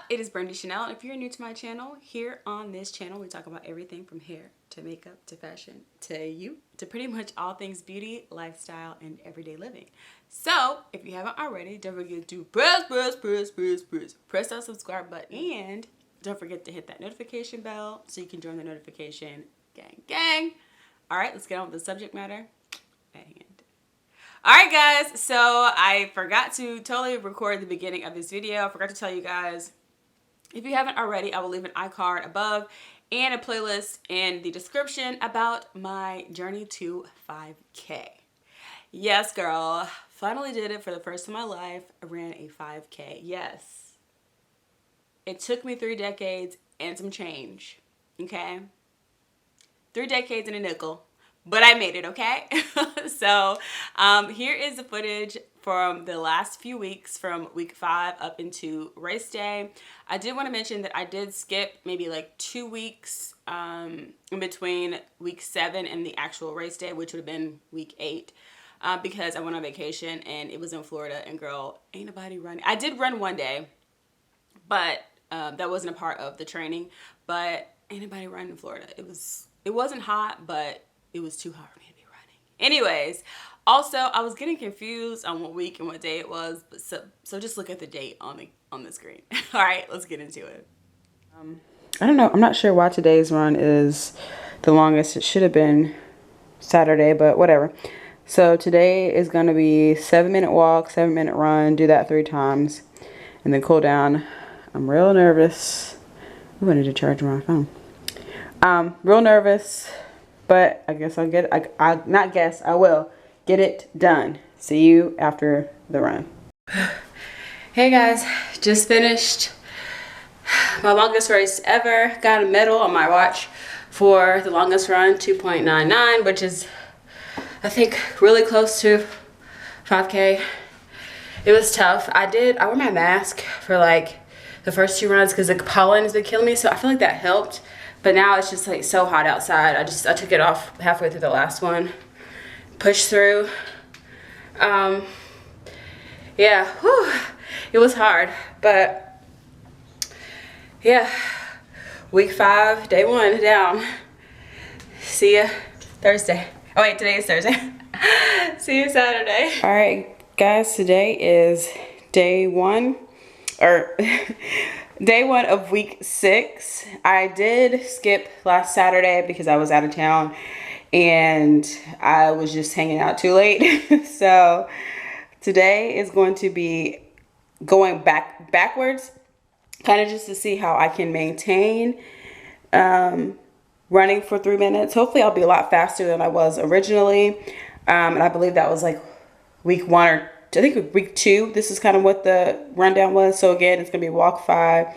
it is Brandy Chanell. And if you're new to my channel, here on this channel, we talk about everything from hair to makeup to fashion to you to pretty much all things beauty, lifestyle, and everyday living. So if you haven't already, don't forget to press that subscribe button, and don't forget to hit that notification bell so you can join the notification gang. All right, let's get on with the subject matter at hand. All right, guys, so I forgot to totally record the beginning of this video. I forgot to tell you guys, if you haven't already, I will leave an iCard above and a playlist in the description about my journey to 5K. Yes, girl, finally did it for the first time in my life. I ran a 5K. Yes, it took me 3 decades and some change, okay? 3 decades and a nickel. But I made it, okay? So here is the footage from the last few weeks, from week 5 up into race day. I did want to mention that I did skip maybe like 2 weeks in between week 7 and the actual race day, which would have been week 8, because I went on vacation and it was in Florida, and girl, ain't nobody running. I did run one day, but that wasn't a part of the training. But ain't nobody running in Florida. It wasn't hot, but it was too hot for me to be running. Anyways, also I was getting confused on what week and what day it was, but so just look at the date on the screen. All right, let's get into it. I don't know. I'm not sure why today's run is the longest. It should have been Saturday, but whatever. So today is going to be 7-minute walk, 7-minute run. Do that 3 times, and then cool down. I'm real nervous. Ooh, I need to charge my phone. Real nervous. But I guess I'll get it. I will get it done. See you after the run. Hey guys, just finished my longest race ever. Got a medal on my watch for the longest run, 2.99, which is, I think, really close to 5K. It was tough. I wore my mask for like the first 2 runs because the pollen has been killing me, so I feel like that helped. But now it's just like so hot outside. I took it off halfway through the last one. Pushed through. Yeah, whew, it was hard. But yeah, week 5, day 1 down. See ya Thursday. Oh wait, today is Thursday. See you Saturday. All right, guys, today is day 1, or day 1 of week 6. I did skip last Saturday because I was out of town and I was just hanging out too late. So today is going to be going backwards, kind of just to see how I can maintain running for 3 minutes. Hopefully I'll be a lot faster than I was originally. And I believe that was like week 1 or I think week 2. This is kind of what the rundown was. So again, it's gonna be walk 5,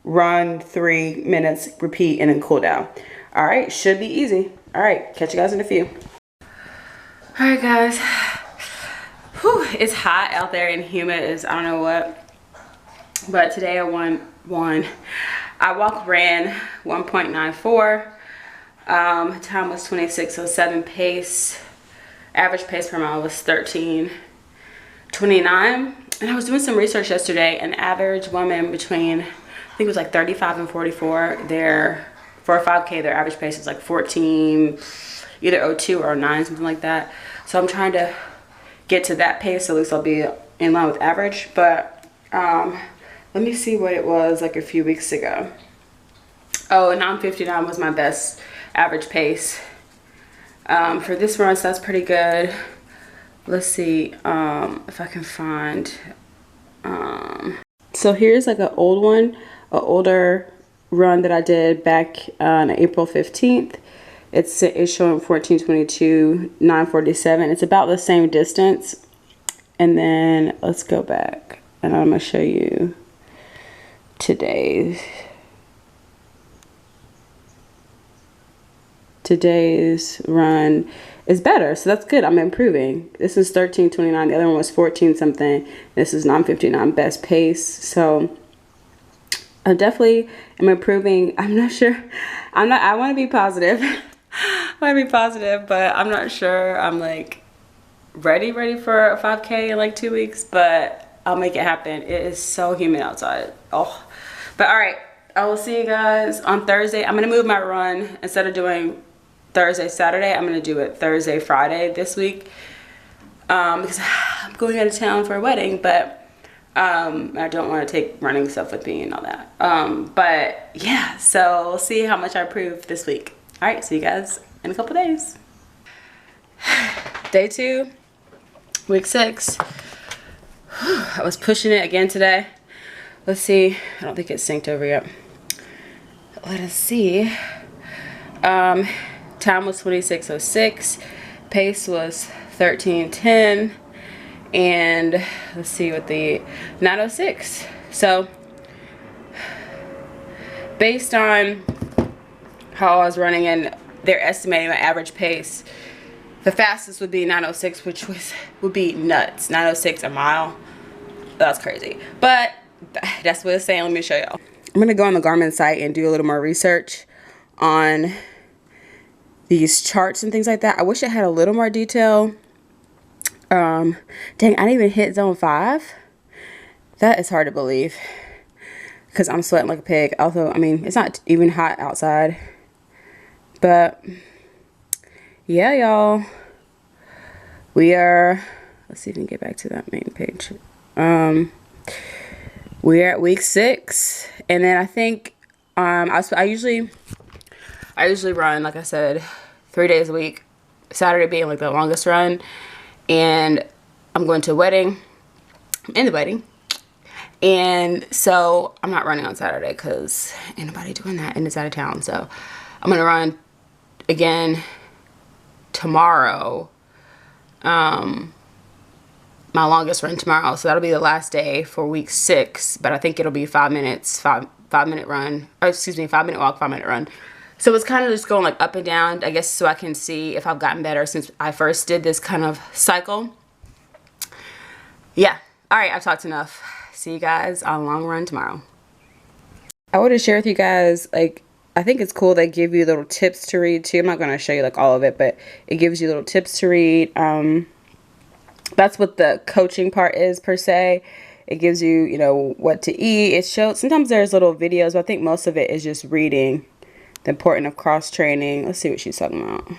run 3 minutes, repeat, and then cool down. All right, should be easy. All right, catch you guys in a few. All right, guys. Whew, it's hot out there and humid as I don't know what. But today I ran 1.94. Time was 26:07 pace. Average pace per mile was 13:29. And I was doing some research yesterday, and average woman between, I think it was like 35 and 44, for a 5K, their average pace is like 14, either 02 or 09, something like that. So I'm trying to get to that pace, at least I'll be in line with average. But let me see what it was like a few weeks ago. Oh, 9:59 was my best average pace. For this run, so that's pretty good. Let's see if I can find. So here's like an older run that I did back on April 15th. It's showing 14:22, 9:47. It's about the same distance. And then let's go back, and I'm gonna show you today's run is better, so that's good. I'm improving. This is 13:29. The other one was 14 something. This is 9:59 best pace. So I definitely am improving. I'm not sure. I want to be positive. I want to be positive, but I'm not sure I'm like ready for a 5K in like 2 weeks. But I'll make it happen. It is so humid outside. Oh, but all right. I will see you guys on Thursday. I'm gonna move my run. Instead of doing Thursday, Saturday, I'm gonna do it Thursday, Friday this week. Because I'm going out of town for a wedding, but I don't want to take running stuff with me and all that. But yeah, so we'll see how much I improve this week. All right, see you guys in a couple days. Day 2, week 6. I was pushing it again today. Let's see. I don't think it's synced over yet. Let us see. Time was 26:06. Pace was 13:10. And let's see what the 9:06. So based on how I was running, and they're estimating my average pace, the fastest would be 9:06, which would be nuts. 9:06 a mile. That's crazy. But that's what it's saying. Let me show y'all. I'm gonna go on the Garmin site and do a little more research on these charts and things like that. I wish it had a little more detail. Dang, I didn't even hit zone 5. That is hard to believe because I'm sweating like a pig. Also, I mean, it's not even hot outside. But yeah, y'all. We are, let's see if we can get back to that main page. We're at week 6, and then I think I usually run, like I said, 3 days a week. Saturday being like the longest run, and I'm going to a wedding. I'm in the wedding, and so I'm not running on Saturday because ain't nobody doing that, and it's out of town. So I'm gonna run again tomorrow. My longest run tomorrow, so that'll be the last day for week 6, but I think it'll be 5 minutes, 5-minute run, or excuse me, 5-minute walk, 5-minute run. So it's kind of just going like up and down, I guess, so I can see if I've gotten better since I first did this kind of cycle. Yeah, all right, I've talked enough. See you guys on long run tomorrow. I want to share with you guys, like, I think it's cool they give you little tips to read too. I'm not going to show you like all of it, but it gives you little tips to read. That's what the coaching part is per se. It gives you, you know, what to eat. It shows, sometimes there's little videos, but I think most of it is just reading the importance of cross training. Let's see what she's talking about.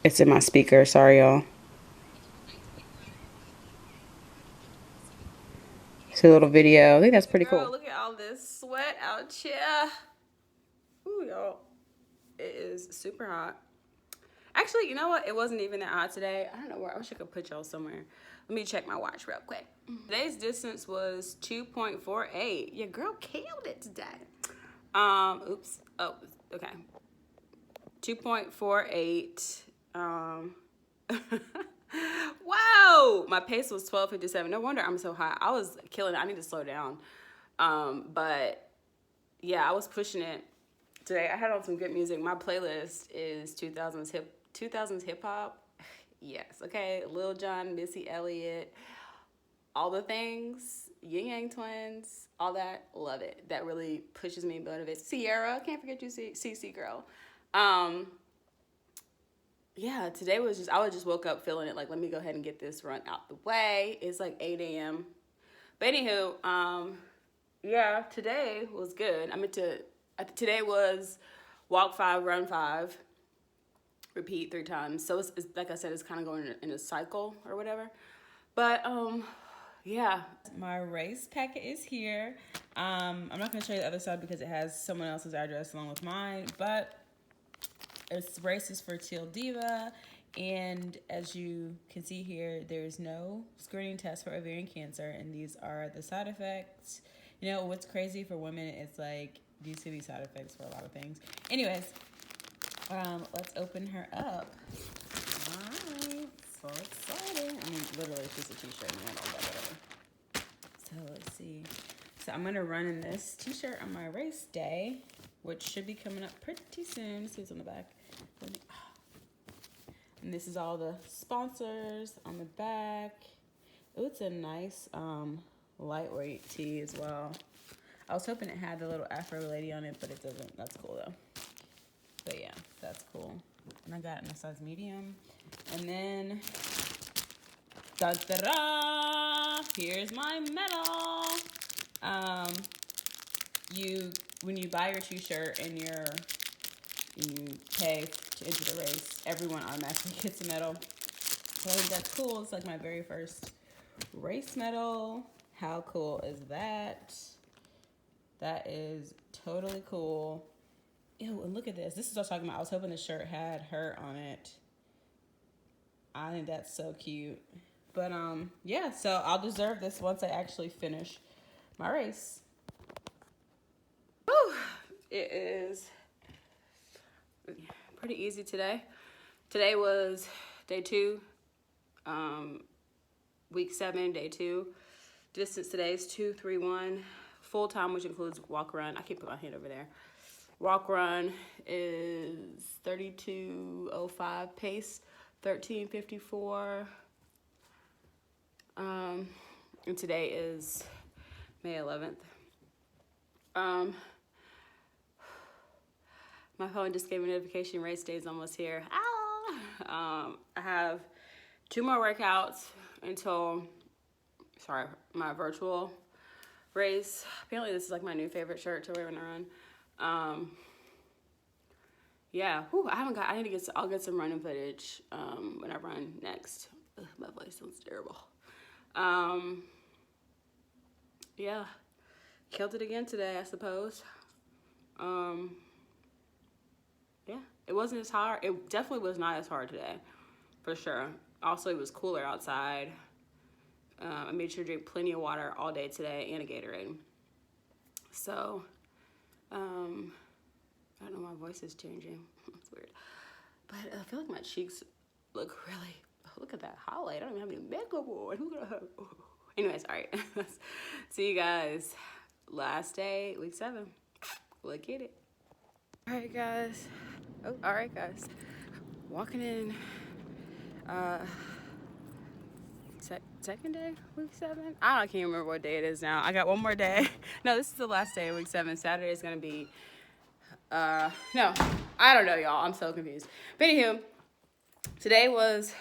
It's in my speaker, sorry y'all. It's a little video. I think that's pretty cool. Look at all this sweat out here. Ooh, y'all. It is super hot. Actually, you know what? It wasn't even that hot today. I don't know where. I wish I could put y'all somewhere. Let me check my watch real quick. Today's distance was 2.48. Your girl killed it today. Oops. Oh, okay. 2.48. Wow. My pace was 12:57. No wonder I'm so hot. I was killing it. I need to slow down. But yeah, I was pushing it. Today I had on some good music. My playlist is 2000s hip hop. Yes, okay. Lil Jon, Missy Elliott, all the things, Yin Yang Twins, all that. Love it. That really pushes me and motivates. Sierra, can't forget you, CC girl. Yeah, today was just, I just woke up feeling it. Like, let me go ahead and get this run out the way. It's like 8 a.m. But anywho, yeah, today was good. Today was walk 5, run 5, repeat 3 times. So it's like I said, it's kind of going in a cycle or whatever. But yeah, my race packet is here. I'm not gonna show you the other side because it has someone else's address along with mine. But it's races for Teal Diva, and as you can see here, there's no screening test for ovarian cancer, and these are the side effects. You know what's crazy for women? It's like these could be side effects for a lot of things. Anyways, let's open her up. All right, so exciting. I mean, literally, it's just a t-shirt and all that, whatever. So let's see. So I'm gonna run in this t-shirt on my race day, which should be coming up pretty soon. Let's see what's on the back. And this is all the sponsors on the back. Oh, it's a nice lightweight tee as well. I was hoping it had the little Afro lady on it, but it doesn't. That's cool though. But yeah, that's cool. And I got it in a size medium. And then, da-da-da, here's my medal. When you buy your t-shirt and you pay to enter the race, everyone automatically gets a medal. So I think that's cool. It's like my very first race medal. How cool is that? That is totally cool. Ew, and look at this. This is what I was talking about. I was hoping the shirt had her on it. I think that's so cute. But yeah, so I'll deserve this once I actually finish my race. Whew. It is pretty easy today. Today was day 2, week 7, day 2. Distance today is 2:31. Full time, which includes walk run. I can't put my hand over there. Walk run is 32:05 pace, 13:54. And today is May 11th. My phone just gave me a notification, race day is almost here. I have 2 more workouts until, my virtual race. Apparently this is like my new favorite shirt to wear when I run. Yeah, I'll get some running footage when I run next. Ugh, my voice sounds terrible. Yeah, killed it again today, I suppose. Yeah, it wasn't as hard. It definitely was not as hard today, for sure. Also, it was cooler outside. I made sure to drink plenty of water all day today and a Gatorade. So, I don't know, my voice is changing. It's weird. But I feel like my cheeks look really, look at that highlight. I don't even have any makeup on. Anyways, all right. See you guys last day, week 7. Look at it. All right, guys. Walking in, second day, week 7? I can't remember what day it is now. I got one more day. No, this is the last day of week 7. Saturday is going to be, no, I don't know, y'all. I'm so confused. But anywho, today was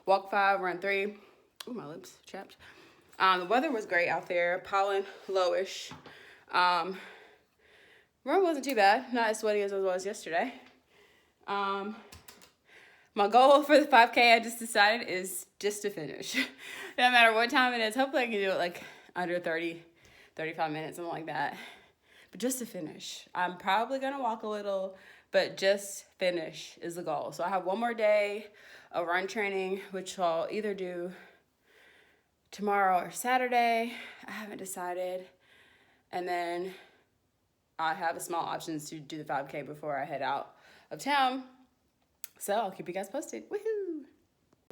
walk 5, run 3. Ooh, my lips chapped. The weather was great out there. Pollen lowish. Run wasn't too bad. Not as sweaty as it was yesterday. My goal for the 5K, I just decided, is just to finish. No matter what time it is. Hopefully I can do it like under 30, 35 minutes, something like that. But just to finish. I'm probably going to walk a little, but just finish is the goal. So I have one more day of run training, which I'll either do tomorrow or Saturday. I haven't decided. And then I have a small options to do the 5K before I head out of town. So I'll keep you guys posted. Woohoo!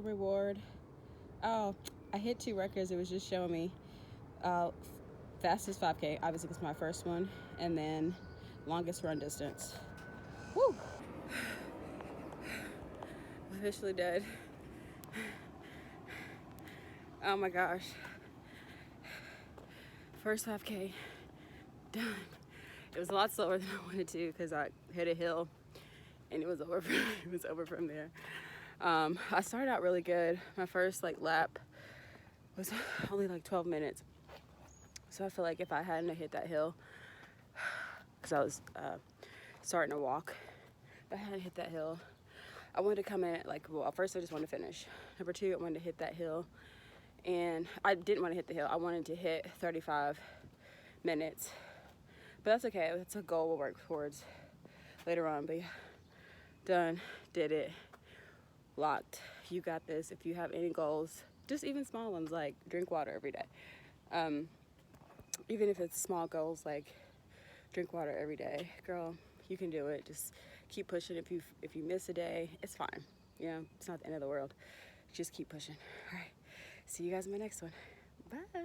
Reward. Oh, I hit 2 records. It was just showing me fastest 5K. Obviously, it's my first one. And then longest run distance. Woo! Officially dead. Oh my gosh. First 5K done. It was a lot slower than I wanted to because I hit a hill and it was over from there. I started out really good. My first lap was only 12 minutes. So I feel like if I hadn't hit that hill, because I was starting to walk, if I hadn't hit that hill, I wanted to come in at first I just wanted to finish. Number 2, I wanted to hit that hill. And I didn't want to hit the hill. I wanted to hit 35 minutes. But that's okay. That's a goal we'll work towards later on. But yeah, done, did it, locked. You got this. If you have any goals, just even small ones like drink water every day. Even if it's small goals like drink water every day, girl, you can do it. Just keep pushing. If you miss a day, it's fine. You know, it's not the end of the world. Just keep pushing. All right. See you guys in my next one. Bye.